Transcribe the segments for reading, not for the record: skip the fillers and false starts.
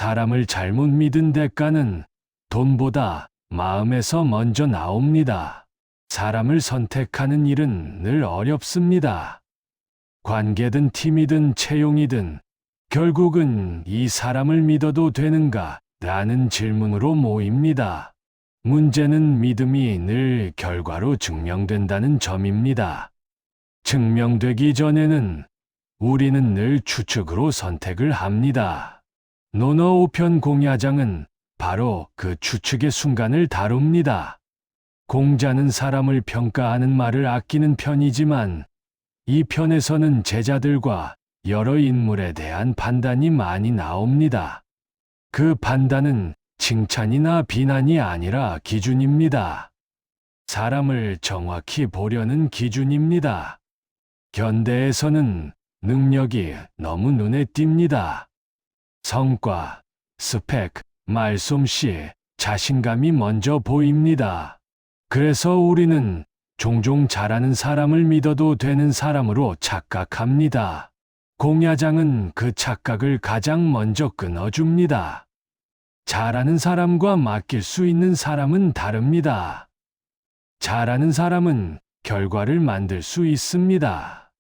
사람을 잘못 믿은 대가는 돈보다 마음에서 먼저 나옵니다. 사람을 선택하는 일은 늘 어렵습니다. 관계든 팀이든 채용이든 결국은 이 사람을 믿어도 되는가? 라는 질문으로 모입니다. 문제는 믿음이 늘 결과로 증명된다는 점입니다. 증명되기 전에는 우리는 늘 추측으로 선택을 합니다. 논어 5편 공야장은 바로 그 추측의 순간을 다룹니다. 공자는 사람을 평가하는 말을 아끼는 편이지만 이 편에서는 제자들과 여러 인물에 대한 판단이 많이 나옵니다. 그 판단은 칭찬이나 비난이 아니라 기준입니다. 사람을 정확히 보려는 기준입니다. 현대에서는 능력이 너무 눈에 띕니다. 성과, 스펙, 말솜씨, 자신감이 먼저 보입니다. 그래서 우리는 종종 잘하는 사람을 믿어도 되는 사람으로 착각합니다. 공야장은 그 착각을 가장 먼저 끊어줍니다. 잘하는 사람과 맡길 수 있는 사람은 다릅니다. 잘하는 사람은 결과를 만들 수 있습니다.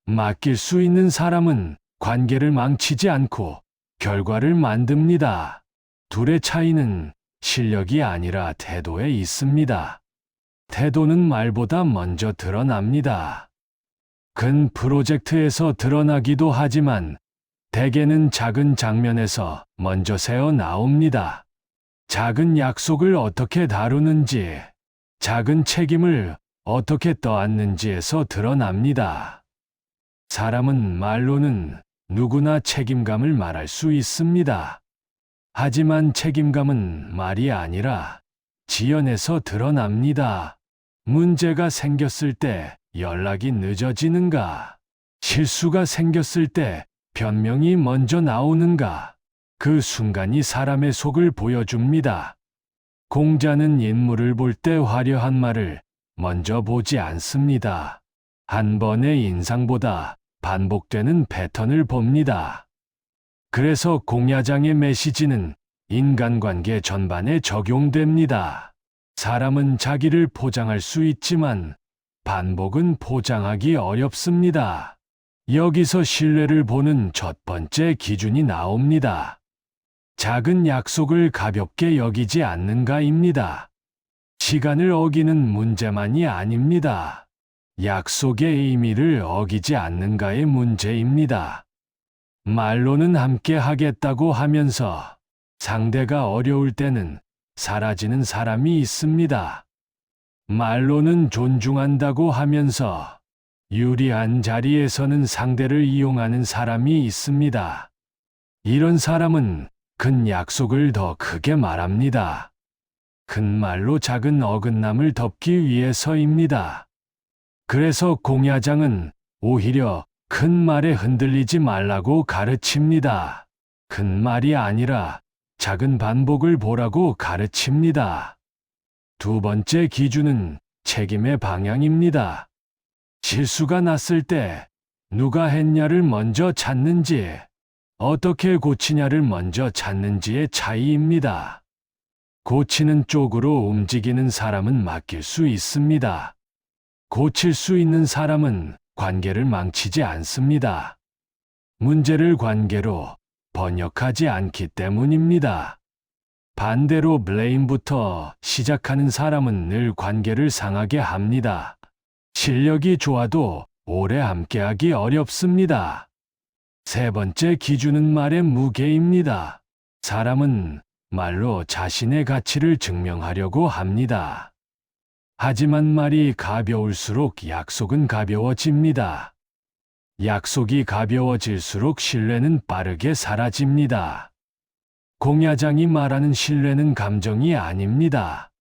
맡길 수 있는 사람은 관계를 망치지 않고 결과를 만듭니다. 둘의 차이는 실력이 아니라 태도에 있습니다. 태도는 말보다 먼저 드러납니다. 큰 프로젝트에서 드러나기도 하지만 대개는 작은 장면에서 먼저 새어 나옵니다. 작은 약속을 어떻게 다루는지, 작은 책임을 어떻게 떠안는지에서 드러납니다. 사람은 말로는 누구나 책임감을 말할 수 있습니다. 하지만 책임감은 말이 아니라 지연에서 드러납니다. 문제가 생겼을 때 연락이 늦어지는가? 실수가 생겼을 때 변명이 먼저 나오는가? 그 순간이 사람의 속을 보여줍니다. 공자는 인물을 볼 때 화려한 말을 먼저 보지 않습니다. 한 번의 인상보다 반복되는 패턴을 봅니다. 그래서 공야장의 메시지는 인간관계 전반에 적용됩니다. 사람은 자기를 포장할 수 있지만 반복은 포장하기 어렵습니다. 여기서 신뢰를 보는 첫 번째 기준이 나옵니다. 작은 약속을 가볍게 여기지 않는가입니다. 시간을 어기는 문제만이 아닙니다. 약속의 의미를 어기지 않는가의 문제입니다. 말로는 함께 하겠다고 하면서 상대가 어려울 때는 사라지는 사람이 있습니다. 말로는 존중한다고 하면서 유리한 자리에서는 상대를 이용하는 사람이 있습니다. 이런 사람은 큰 약속을 더 크게 말합니다. 큰 말로 작은 어긋남을 덮기 위해서입니다. 그래서 공야장은 오히려 큰 말에 흔들리지 말라고 가르칩니다. 큰 말이 아니라 작은 반복을 보라고 가르칩니다. 두 번째 기준은 책임의 방향입니다. 실수가 났을 때 누가 했냐를 먼저 찾는지, 어떻게 고치냐를 먼저 찾는지의 차이입니다. 고치는 쪽으로 움직이는 사람은 맡길 수 있습니다. 고칠 수 있는 사람은 관계를 망치지 않습니다. 문제를 관계로 번역하지 않기 때문입니다. 반대로 블레임부터 시작하는 사람은 늘 관계를 상하게 합니다. 실력이 좋아도 오래 함께하기 어렵습니다. 세 번째 기준은 말의 무게입니다. 사람은 말로 자신의 가치를 증명하려고 합니다. 하지만 말이 가벼울수록 약속은 가벼워집니다. 약속이 가벼워질수록 신뢰는 빠르게 사라집니다. 공야장이 말하는 신뢰는 감정이 아닙니다.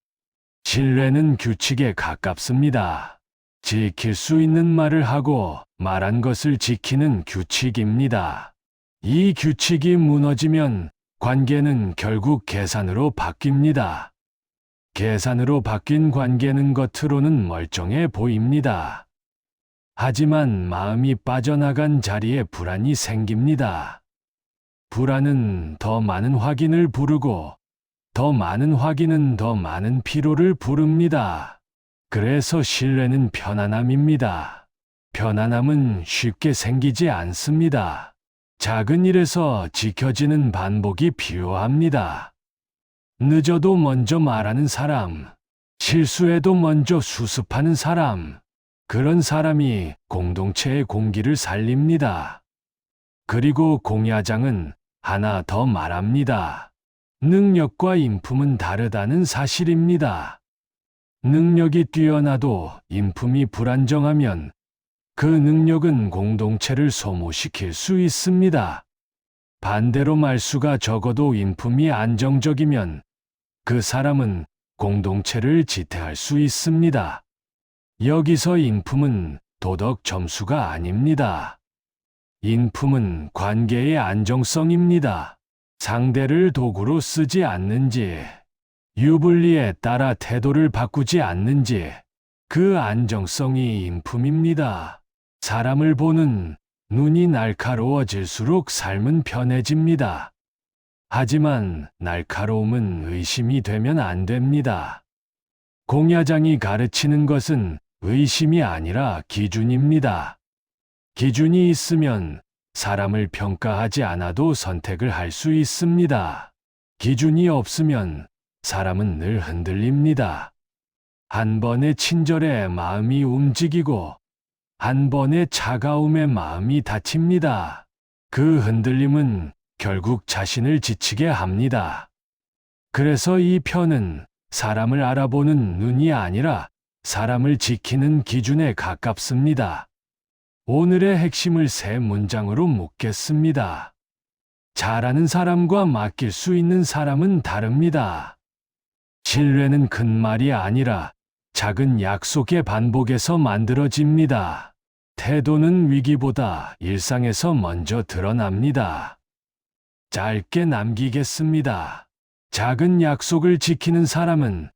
신뢰는 규칙에 가깝습니다. 지킬 수 있는 말을 하고 말한 것을 지키는 규칙입니다. 이 규칙이 무너지면 관계는 결국 계산으로 바뀝니다. 계산으로 바뀐 관계는 겉으로는 멀쩡해 보입니다. 하지만 마음이 빠져나간 자리에 불안이 생깁니다. 불안은 더 많은 확인을 부르고 더 많은 확인은 더 많은 피로를 부릅니다. 그래서 신뢰는 편안함입니다. 편안함은 쉽게 생기지 않습니다. 작은 일에서 지켜지는 반복이 필요합니다. 늦어도 먼저 말하는 사람, 실수해도 먼저 수습하는 사람, 그런 사람이 공동체의 공기를 살립니다. 그리고 공야장은 하나 더 말합니다. 능력과 인품은 다르다는 사실입니다. 능력이 뛰어나도 인품이 불안정하면 그 능력은 공동체를 소모시킬 수 있습니다. 반대로 말수가 적어도 인품이 안정적이면 그 사람은 공동체를 지탱할 수 있습니다. 여기서 인품은 도덕 점수가 아닙니다. 인품은 관계의 안정성입니다. 상대를 도구로 쓰지 않는지, 유불리에 따라 태도를 바꾸지 않는지, 그 안정성이 인품입니다. 사람을 보는 눈이 날카로워질수록 삶은 편해집니다. 하지만 날카로움은 의심이 되면 안 됩니다. 공야장이 가르치는 것은 의심이 아니라 기준입니다. 기준이 있으면 사람을 평가하지 않아도 선택을 할 수 있습니다. 기준이 없으면 사람은 늘 흔들립니다. 한 번의 친절에 마음이 움직이고 한 번의 차가움에 마음이 다칩니다. 그 흔들림은 결국 자신을 지치게 합니다. 그래서 이 편은 사람을 알아보는 눈이 아니라 사람을 지키는 기준에 가깝습니다. 오늘의 핵심을 세 문장으로 묻겠습니다. 잘하는 사람과 맡길 수 있는 사람은 다릅니다. 신뢰는 큰 말이 아니라 작은 약속의 반복에서 만들어집니다. 태도는 위기보다 일상에서 먼저 드러납니다. 짧게 남기겠습니다. 작은 약속을 지키는 사람은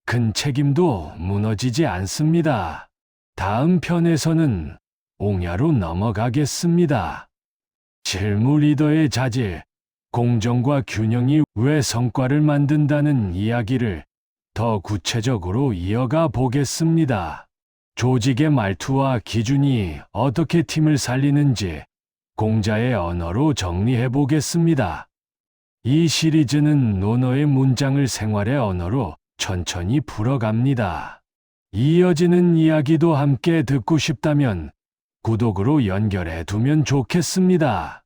큰 책임도 무너지지 않습니다. 다음 편에서는 옹야로 넘어가겠습니다. 실무 리더의 자질, 공정과 균형이 왜 성과를 만든다는 이야기를 더 구체적으로 이어가 보겠습니다. 조직의 말투와 기준이 어떻게 팀을 살리는지 공자의 언어로 정리해 보겠습니다. 이 시리즈는 논어의 문장을 생활의 언어로 천천히 풀어갑니다. 이어지는 이야기도 함께 듣고 싶다면 구독으로 연결해 두면 좋겠습니다.